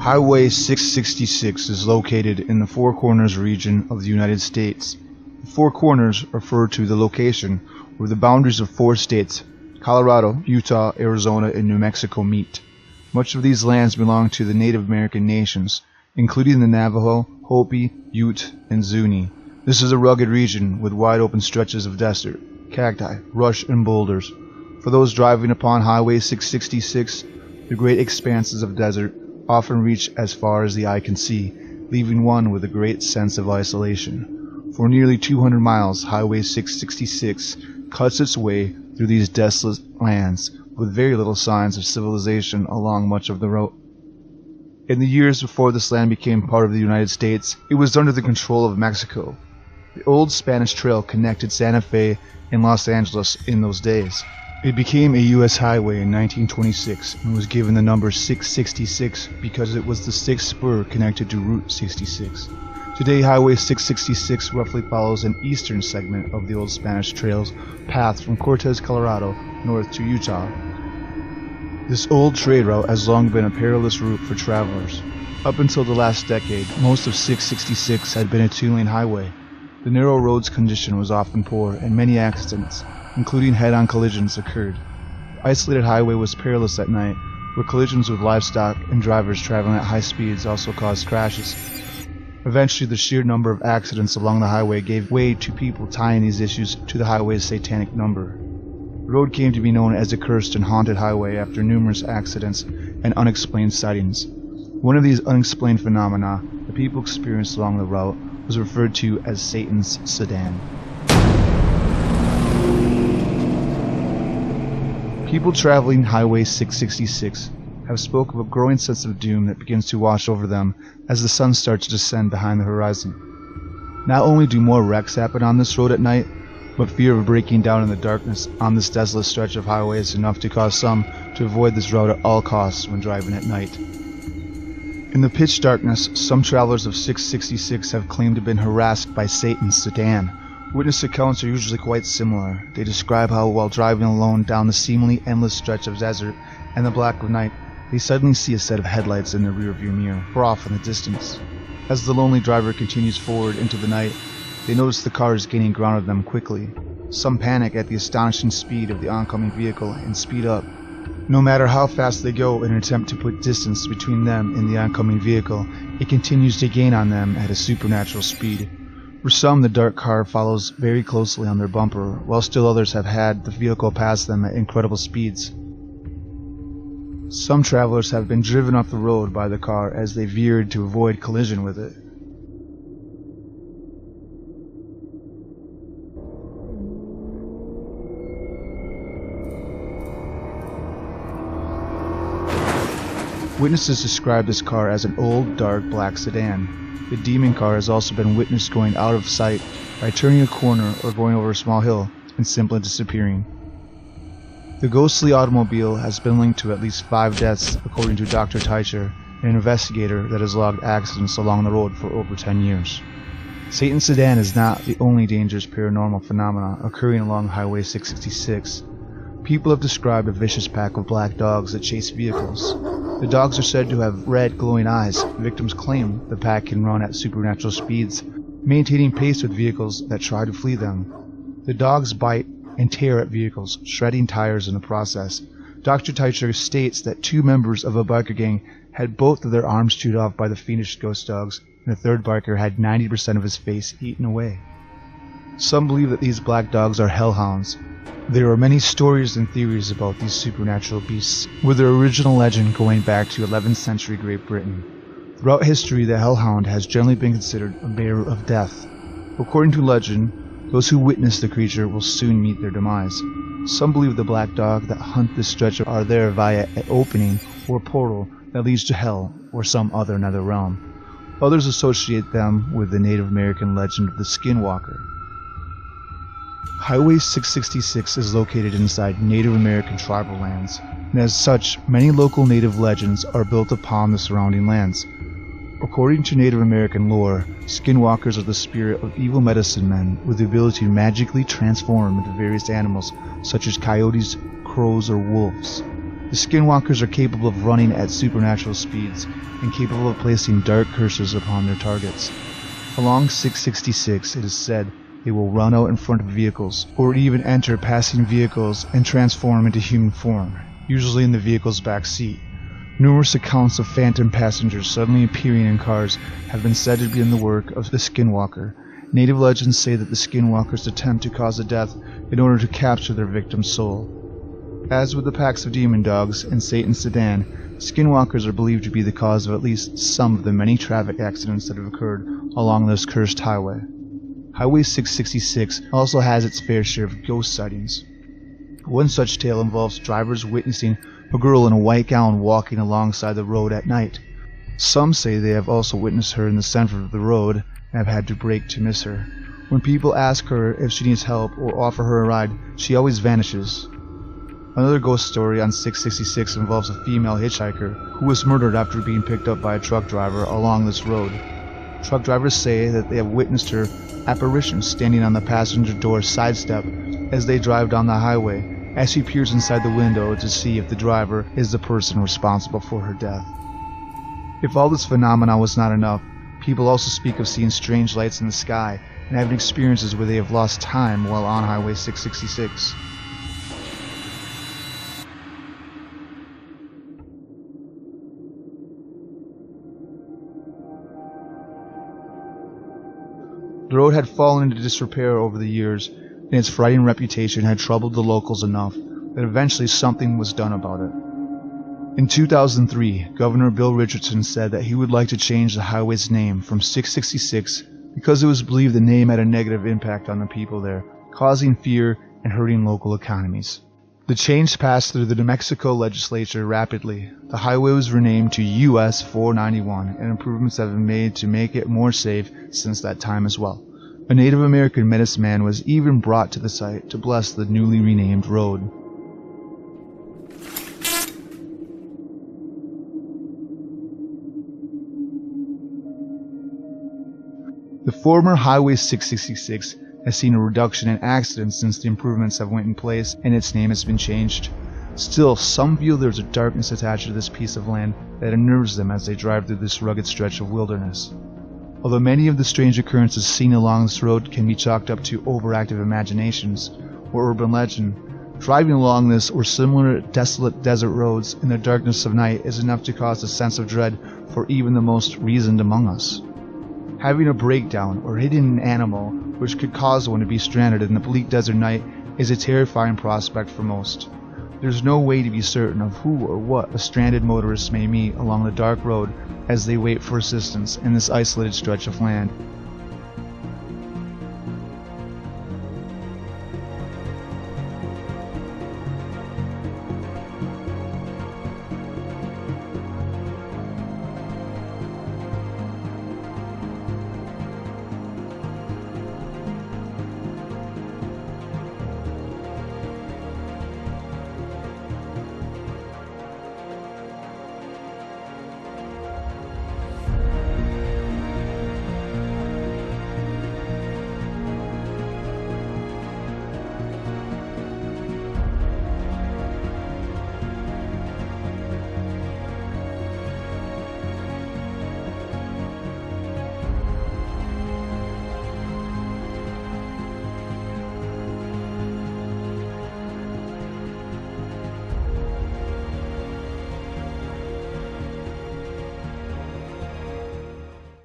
Highway 666 is located in the Four Corners region of the United States. The Four Corners refer to the location where the boundaries of four states, Colorado, Utah, Arizona, and New Mexico meet. Much of these lands belong to the Native American nations, including the Navajo, Hopi, Ute, and Zuni. This is a rugged region with wide open stretches of desert, cacti, brush, and boulders. For those driving upon Highway 666, the great expanses of desert often reach as far as the eye can see, leaving one with a great sense of isolation. For nearly 200 miles, Highway 666 cuts its way through these desolate lands, with very little signs of civilization along much of the route. In the years before this land became part of the United States, it was under the control of Mexico. The old Spanish Trail connected Santa Fe and Los Angeles in those days. It became a U.S. highway in 1926 and was given the number 666 because it was the sixth spur connected to Route 66. Today, Highway 666 roughly follows an eastern segment of the old Spanish Trail's path from Cortez, Colorado, north to Utah. This old trade route has long been a perilous route for travelers. Up until the last decade, most of 666 had been a two-lane highway. The narrow road's condition was often poor, and many accidents, including head-on collisions, occurred. The isolated highway was perilous at night, where collisions with livestock and drivers traveling at high speeds also caused crashes. Eventually, the sheer number of accidents along the highway gave way to people tying these issues to the highway's satanic number. The road came to be known as a cursed and haunted highway after numerous accidents and unexplained sightings. One of these unexplained phenomena that people experienced along the route was referred to as Satan's Sedan. People traveling Highway 666 have spoken of a growing sense of doom that begins to wash over them as the sun starts to descend behind the horizon. Not only do more wrecks happen on this road at night, but fear of breaking down in the darkness on this desolate stretch of highway is enough to cause some to avoid this route at all costs when driving at night. In the pitch darkness, some travelers of 666 have claimed to have been harassed by Satan's Sedan. Witness accounts are usually quite similar. They describe how, while driving alone down the seemingly endless stretch of desert and the black of night, they suddenly see a set of headlights in their rearview mirror, far off in the distance. As the lonely driver continues forward into the night, they notice the car is gaining ground on them quickly. Some panic at the astonishing speed of the oncoming vehicle and speed up. No matter how fast they go in an attempt to put distance between them and the oncoming vehicle, it continues to gain on them at a supernatural speed. For some, the dark car follows very closely on their bumper, while still others have had the vehicle pass them at incredible speeds. Some travelers have been driven off the road by the car as they veered to avoid collision with it. Witnesses describe this car as an old, dark, black sedan. The demon car has also been witnessed going out of sight by turning a corner or going over a small hill and simply disappearing. The ghostly automobile has been linked to at least 5 deaths, according to Dr. Teicher, an investigator that has logged accidents along the road for over 10 years. Satan's Sedan is not the only dangerous paranormal phenomena occurring along Highway 666. People have described a vicious pack of black dogs that chase vehicles. The dogs are said to have red, glowing eyes. Victims claim the pack can run at supernatural speeds, maintaining pace with vehicles that try to flee them. The dogs bite and tear at vehicles, shredding tires in the process. Dr. Teicher states that 2 members of a biker gang had both of their arms chewed off by the fiendish ghost dogs, and a third biker had 90% of his face eaten away. Some believe that these black dogs are hellhounds. There are many stories and theories about these supernatural beasts, with their original legend going back to 11th century Great Britain. Throughout history, the hellhound has generally been considered a bearer of death. According to legend, those who witness the creature will soon meet their demise. Some believe the black dog that hunt this stretch are there via an opening or portal that leads to hell or some other nether realm. Others associate them with the Native American legend of the Skinwalker. Highway 666 is located inside Native American tribal lands, and as such, many local Native legends are built upon the surrounding lands. According to Native American lore, Skinwalkers are the spirit of evil medicine men with the ability to magically transform into various animals such as coyotes, crows, or wolves. The Skinwalkers are capable of running at supernatural speeds and capable of placing dark curses upon their targets. Along 666, it is said they will run out in front of vehicles, or even enter passing vehicles and transform into human form, usually in the vehicle's back seat. Numerous accounts of phantom passengers suddenly appearing in cars have been said to be in the work of the Skinwalker. Native legends say that the Skinwalkers attempt to cause a death in order to capture their victim's soul. As with the packs of demon dogs and Satan's Sedan, Skinwalkers are believed to be the cause of at least some of the many traffic accidents that have occurred along this cursed highway. Highway 666 also has its fair share of ghost sightings. One such tale involves drivers witnessing a girl in a white gown walking alongside the road at night. Some say they have also witnessed her in the center of the road and have had to brake to miss her. When people ask her if she needs help or offer her a ride, she always vanishes. Another ghost story on 666 involves a female hitchhiker who was murdered after being picked up by a truck driver along this road. Truck drivers say that they have witnessed her apparition standing on the passenger door side step as they drive down the highway, as she peers inside the window to see if the driver is the person responsible for her death. If all this phenomena was not enough, people also speak of seeing strange lights in the sky and having experiences where they have lost time while on Highway 666. The road had fallen into disrepair over the years, and its frightening reputation had troubled the locals enough that eventually something was done about it. In 2003, Governor Bill Richardson said that he would like to change the highway's name from 666 because it was believed the name had a negative impact on the people there, causing fear and hurting local economies. The change passed through the New Mexico legislature rapidly. The highway was renamed to US 491, and improvements have been made to make it more safe since that time as well. A Native American medicine man was even brought to the site to bless the newly renamed road. The former Highway 666 has seen a reduction in accidents since the improvements have went in place and its name has been changed. Still, some feel there's a darkness attached to this piece of land that unnerves them as they drive through this rugged stretch of wilderness. Although many of the strange occurrences seen along this road can be chalked up to overactive imaginations or urban legend, driving along this or similar desolate desert roads in the darkness of night is enough to cause a sense of dread for even the most reasoned among us. Having a breakdown or hitting an animal which could cause one to be stranded in the bleak desert night is a terrifying prospect for most. There's no way to be certain of who or what a stranded motorist may meet along the dark road as they wait for assistance in this isolated stretch of land.